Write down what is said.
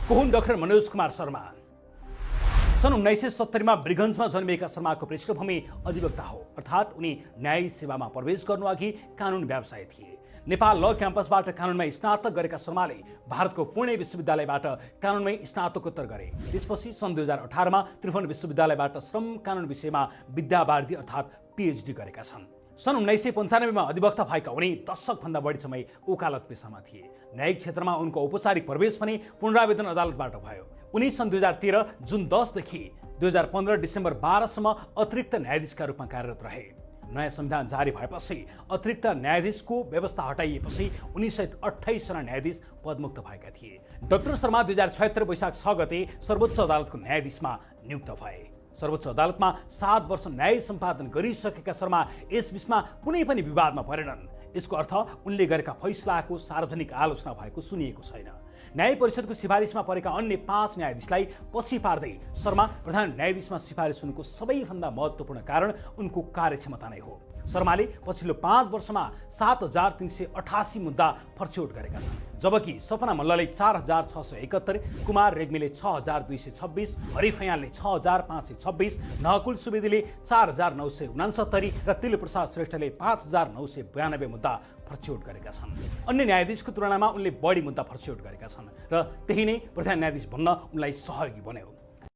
को हुन् डाक्टर मनोज कुमार शर्मा? सन् 1970 मा ब्रिगन्जमा जन्मिएका शर्माको पृष्ठभूमि अधिवक्ता हो, अर्थात् उनी न्यायिक सेवामा प्रवेश गर्नुअघि कानुन व्यवसायी थिए। नेपाल ल क्याम्पसबाट कानुनमा स्नातक गरेका शर्माले भारतको पुणे विश्वविद्यालयबाट कानुनमै स्नातकोत्तर गरे। त्यसपछि सन् 2018 मा त्रिभुवन विश्वविद्यालयबाट श्रम कानुन विषयमा विद्यावारिधि अर्थात् पीएचडी गरेका छन्। सन् 1995 मा अधिवक्ता भएका उनी दशकभन्दा बढी समय वकालत पेसामा थिए। न्यायिक क्षेत्रमा उनको औपचारिक प्रवेश पनि पुनरावेदन अदालतबाट भयो। उनी सन् 2013 जुन 10 देखि 2015 डिसेम्बर 12 सम्म अतिरिक्त न्यायाधीशका रूपमा कार्यरत रहे। नयाँ संविधान जारी भएपछि अतिरिक्त न्यायाधीशको व्यवस्था हटाइएपछि उनी सहित 28 जना न्यायाधीश पदमुक्त भएका थिए। डाक्टर शर्मा 2076 वैशाख 6 गते सर्वोच्च अदालतको न्यायाधीशमा नियुक्त भए। सर्वोच्च अदालतमा 7 वर्ष न्याय सम्पादन गरिसकेका शर्मा यस बीचमा कुनै पनि विवादमा परेनन्। यसको अर्थ उनले गरेका फैसलाको सार्वजनिक आलोचना भएको सुनिएको छैन। न्याय परिषदको सिफारिसमा परेका अन्य 5 न्यायाधीशलाई पछि पार्दै शर्मा प्रधान न्यायाधीशमा सिफारिस हुनुको सबैभन्दा महत्त्वपूर्ण कारण उनको कार्यक्षमता नै हो। शर्माले पछिल्लो 5 वर्षमा 7388 मुद्दा फर्स्यौट गरेका छन्, जबकि सपना मल्लले 4671, कुमार रेग्मीले 6226, हरिफ ऐयालले 6526, नहकुल सुवेदीले 4969 र तिलप्रसाद श्रेष्ठले 5992 मुद्दा फर्स्यौट गरेका छन्। अन्य न्यायाधीशको तुलनामा उनले बढी मुद्दा फर्स्यौट गरेका छन् र त्यही नै प्रधान न्यायाधीश बन्न उनलाई सहयोगी बन्यो।